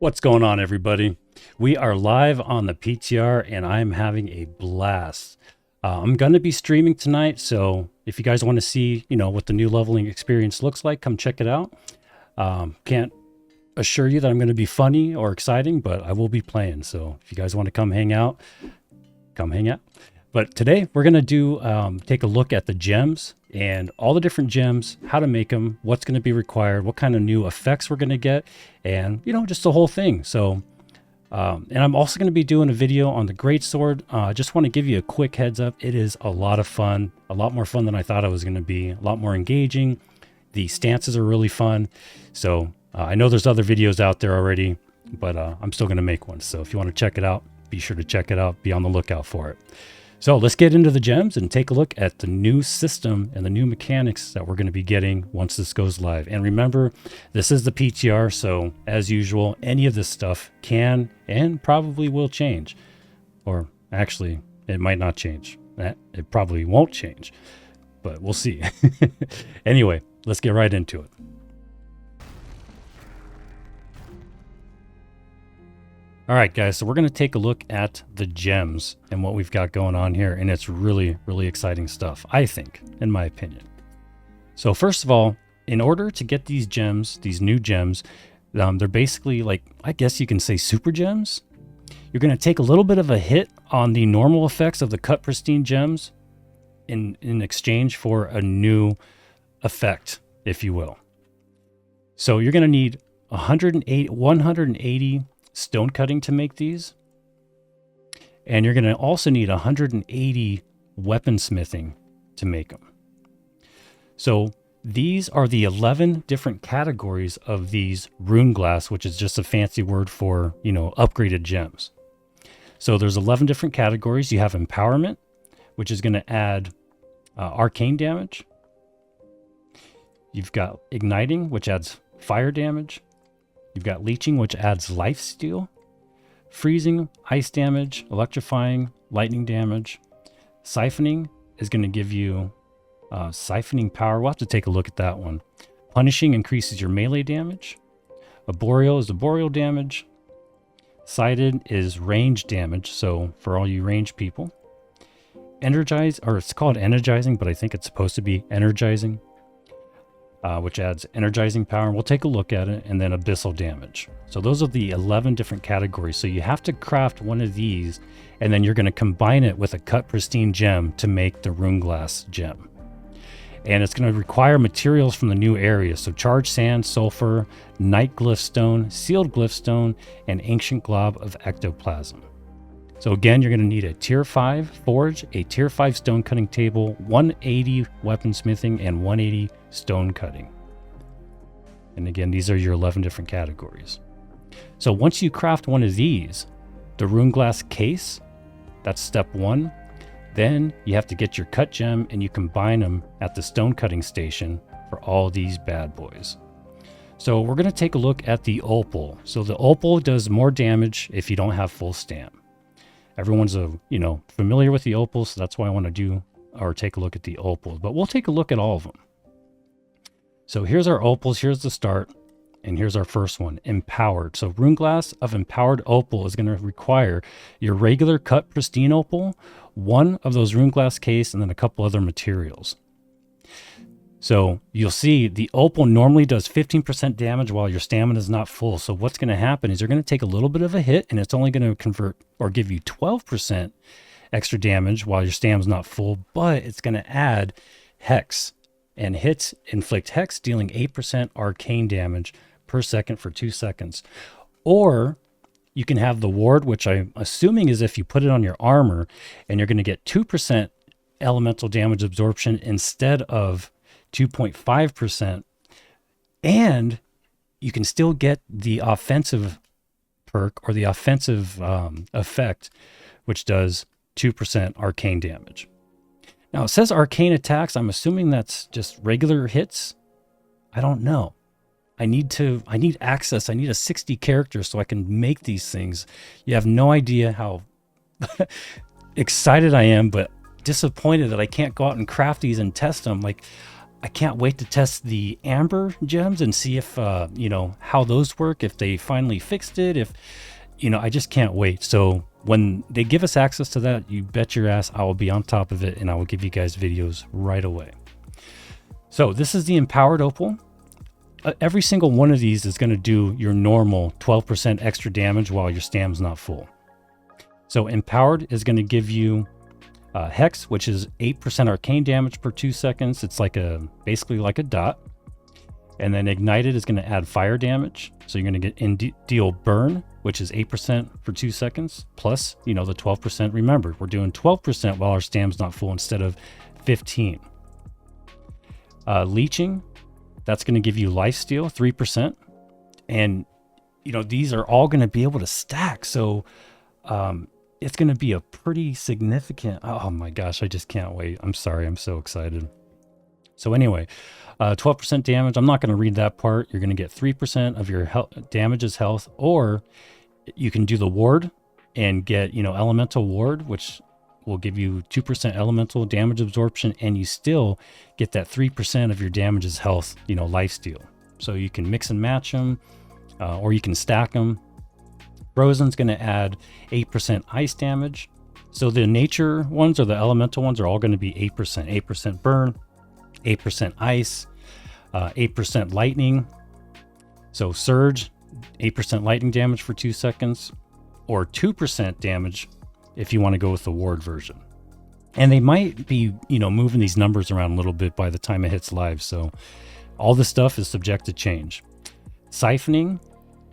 What's going on, everybody? We are live on the PTR and I'm having a blast. I'm going to be streaming tonight, so if you guys want to see, what the new leveling experience looks like, come check it out. Can't assure you that I'm going to be funny or exciting, but I will be playing. So if you guys want to come hang out, come hang out. But today we're going to take a look at the gems and all the different gems, how to make them, what's going to be required, what kind of new effects we're going to get, and, just the whole thing. So, and I'm also going to be doing a video on the greatsword. I just want to give you a quick heads up. It is a lot of fun, a lot more fun than I thought it was going to be, a lot more engaging. The stances are really fun. So I know there's other videos out there already, but I'm still going to make one. So if you want to check it out, be sure to check it out. Be on the lookout for it. So let's get into the gems and take a look at the new system and the new mechanics that we're going to be getting once this goes live. And remember, this is the PTR, so as usual, any of this stuff can and probably will change. Or actually, it might not change. It probably won't change, but we'll see. Anyway, let's get right into it. All right, guys, so we're going to take a look at the gems and what we've got going on here. And it's really, really exciting stuff, I think, in my opinion. So first of all, in order to get these gems, these new gems, they're basically like, I guess you can say super gems. You're going to take a little bit of a hit on the normal effects of the cut pristine gems in exchange for a new effect, if you will. So you're going to need 180 stone cutting to make these, and you're going to also need 180 weaponsmithing to make them. So these are the 11 different categories of these Runeglass, which is just a fancy word for upgraded gems. So there's 11 different categories. You have empowerment, which is going to add arcane damage. You've got igniting, which adds fire damage. You've got leeching, which adds lifesteal, freezing, ice damage, electrifying, lightning damage. Siphoning is going to give you siphoning power. We'll have to take a look at that one. Punishing increases your melee damage. Arboreal is arboreal damage. Sighted is range damage, so for all you range people. Energize, or it's called energizing, but I think it's supposed to be energizing. Which adds energizing power, and we'll take a look at it, and then abyssal damage. So those are the 11 different categories. So you have to craft one of these, and then you're going to combine it with a cut pristine gem to make the Runeglass gem. And it's going to require materials from the new area. So charged sand, sulfur, night glyph stone, sealed glyph stone, and ancient glob of ectoplasm. So again, you're going to need a tier 5 forge, a tier 5 stone cutting table, 180 weaponsmithing, and 180 stone cutting. And again, these are your 11 different categories. So once you craft one of these, the Runeglass case, that's step 1. Then you have to get your cut gem and you combine them at the stone cutting station for all these bad boys. So we're going to take a look at the Opal. So the Opal does more damage if you don't have full stamp. Everyone's familiar with the Opal, so that's why I want to do or take a look at the Opals. But we'll take a look at all of them. So here's our Opals, here's the start, and here's our first one, Empowered. So Runeglass of Empowered Opal is going to require your regular cut pristine Opal, one of those Runeglass case, and then a couple other materials. So you'll see the Opal normally does 15% damage while your stamina is not full. So what's going to happen is you're going to take a little bit of a hit, and it's only going to convert or give you 12% extra damage while your stamina is not full, but it's going to add hex. And hits inflict hex, dealing 8% arcane damage per second for 2 seconds. Or you can have the ward, which I'm assuming is if you put it on your armor, and you're going to get 2% elemental damage absorption instead of 2.5%, and you can still get the offensive perk or the offensive effect, which does 2% arcane damage. Now it says arcane attacks. I'm assuming that's just regular hits. I don't know. I need access. I need a 60 character so I can make these things. You have no idea how excited I am, but disappointed that I can't go out and craft these and test them. Like, I can't wait to test the amber gems and see if, how those work, if they finally fixed it, if, I just can't wait. So when they give us access to that, you bet your ass I will be on top of it and I will give you guys videos right away. So this is the empowered opal. Every single one of these is going to do your normal 12% extra damage while your stam's not full. So empowered is going to give you hex, which is 8% arcane damage per 2 seconds. It's basically like a dot. And then ignited is going to add fire damage. So you're going to get deal burn, which is 8% for 2 seconds, plus, the 12%. Remember, we're doing 12% while our stam's not full instead of 15. Leeching, that's going to give you lifesteal, 3%. And, these are all going to be able to stack. So it's going to be a pretty significant, oh my gosh, I just can't wait. I'm sorry, I'm so excited. So anyway, 12% damage. I'm not going to read that part. You're going to get 3% of your damage as health, or you can do the ward and get, elemental ward, which will give you 2% elemental damage absorption, and you still get that 3% of your damage as health, lifesteal. So you can mix and match them, or you can stack them. Frozen's going to add 8% ice damage. So the nature ones or the elemental ones are all going to be 8%. 8% burn, 8% ice, 8% lightning. So surge, 8% lightning damage for 2 seconds, or 2% damage if you want to go with the ward version. And they might be, moving these numbers around a little bit by the time it hits live. So all this stuff is subject to change. Siphoning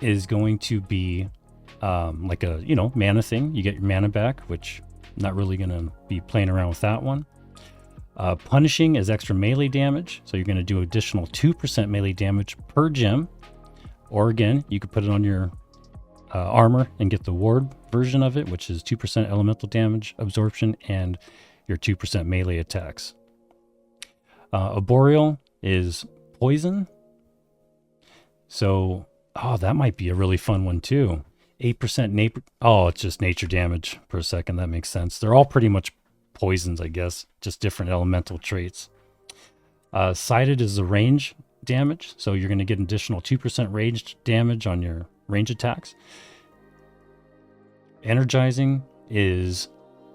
is going to be like a, mana thing. You get your mana back, which I'm not really going to be playing around with that one. Punishing is extra melee damage. So you're going to do additional 2% melee damage per gem. Or again, you could put it on your armor and get the ward version of it, which is 2% elemental damage absorption and your 2% melee attacks. Arboreal is poison. So, that might be a really fun one too. 8% it's just nature damage per second. That makes sense. They're all pretty much poisons, I guess, just different elemental traits. Sighted is the range damage. So you're going to get an additional 2% range damage on your range attacks. Energizing is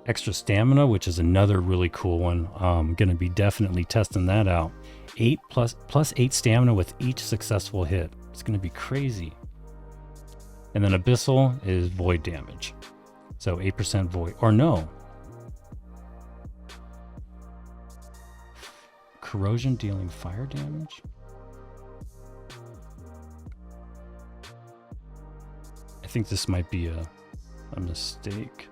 extra stamina, which is another really cool one. I'm going to be definitely testing that out. 8 plus 8 stamina with each successful hit. It's going to be crazy. And then abyssal is void damage. So 8% void, or no. Corrosion dealing fire damage. I think this might be a mistake.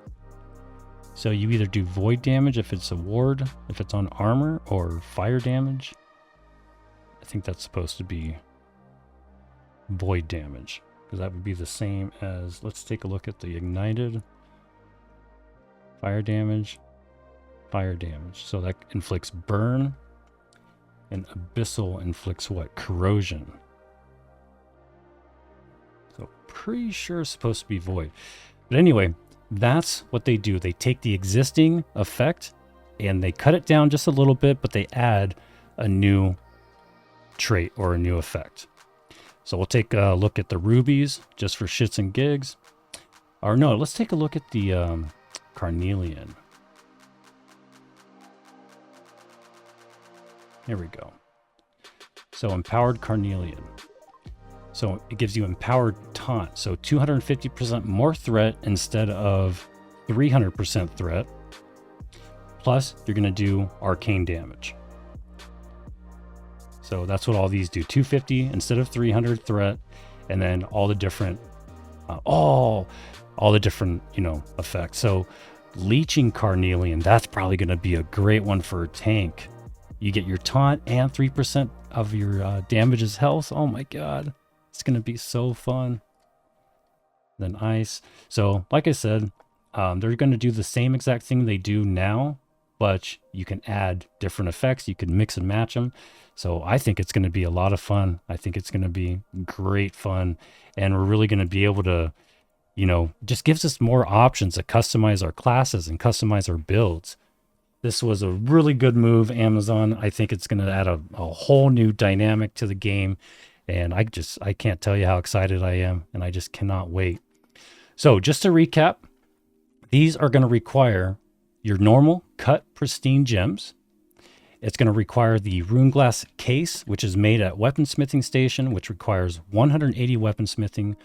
So you either do void damage if it's a ward, if it's on armor, or fire damage. I think that's supposed to be void damage, because that would be the same as, let's take a look at the ignited. Fire damage. So that inflicts burn, and abyssal inflicts what? Corrosion. So pretty sure it's supposed to be void. But anyway, that's what they do. They take the existing effect and they cut it down just a little bit, but they add a new trait or a new effect. So we'll take a look at the rubies just for shits and gigs. Or no, let's take a look at the carnelian. Here we go. So empowered carnelian. So it gives you empowered taunt. So 250% more threat instead of 300% threat. Plus, you're going to do arcane damage. So that's what all these do. 250 instead of 300 threat. And then all the different, all the different, effects. So leeching carnelian, that's probably going to be a great one for a tank. You get your taunt and 3% of your damages health. Oh my God. It's going to be so fun. Then ice. So like I said, they're going to do the same exact thing they do now, but you can add different effects. You can mix and match them. So I think it's going to be a lot of fun. I think it's going to be great fun. And we're really going to be able to, just gives us more options to customize our classes and customize our builds. This was a really good move, Amazon. I think it's going to add a whole new dynamic to the game. And I can't tell you how excited I am. And I just cannot wait. So just to recap, these are going to require your normal cut pristine gems. It's going to require the Runeglass case, which is made at weaponsmithing station, which requires 180 weaponsmithing,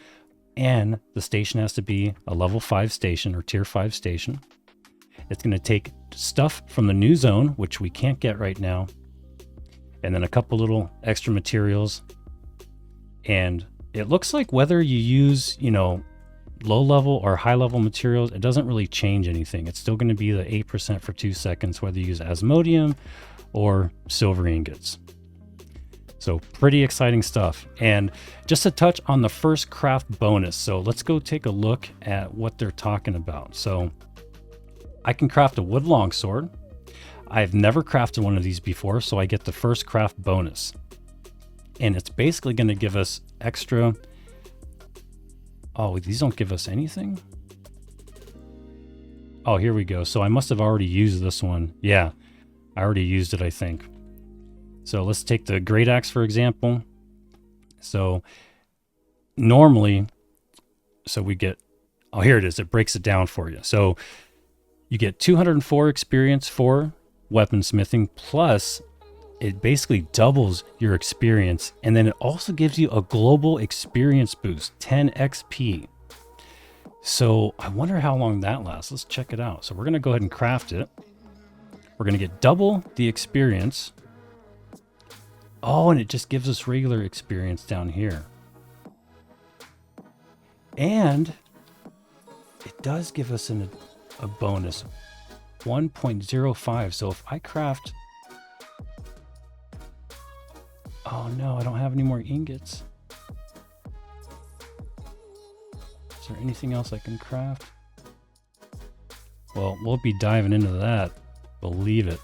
and the station has to be a level 5 station or tier 5 station. It's going to take stuff from the new zone, which we can't get right now, and then a couple little extra materials. And it looks like whether you use, low level or high level materials, it doesn't really change anything. It's still going to be the 8% for 2 seconds, whether you use asmodium or silver ingots. So pretty exciting stuff. And just to touch on the first craft bonus. So let's go take a look at what they're talking about. So I can craft a wood longsword. I've never crafted one of these before, so I get the first craft bonus. And it's basically going to give us extra. Oh, these don't give us anything? Oh, here we go. So I must have already used this one. Yeah, I already used it, I think. So let's take the great axe, for example. So normally, we get, oh, here it is. It breaks it down for you. So you get 204 experience for weaponsmithing, plus it basically doubles your experience. And then it also gives you a global experience boost, 10 XP. So I wonder how long that lasts. Let's check it out. So we're going to go ahead and craft it. We're going to get double the experience. Oh, and it just gives us regular experience down here. And it does give us a bonus, 1.05. So if I craft... Oh no, I don't have any more ingots. Is there anything else I can craft? Well, we'll be diving into that. Believe it.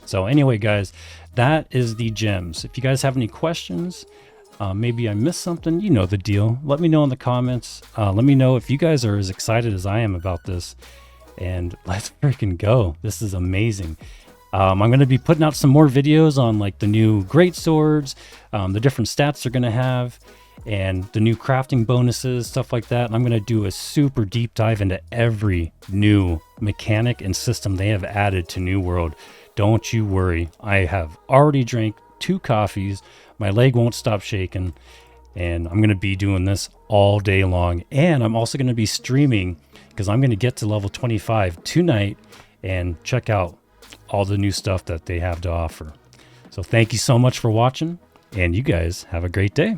So anyway, guys, that is the gems. If you guys have any questions, maybe I missed something, you know the deal. Let me know in the comments. Let me know if you guys are as excited as I am about this. And let's freaking go. This is amazing. I'm going to be putting out some more videos on like the new great swords, the different stats they're going to have, and the new crafting bonuses, stuff like that. And I'm going to do a super deep dive into every new mechanic and system they have added to New World. Don't you worry. I have already drank 2 coffees. My leg won't stop shaking. And I'm going to be doing this all day long. And I'm also going to be streaming because I'm going to get to level 25 tonight and check out all the new stuff that they have to offer. So thank you so much for watching, and you guys have a great day.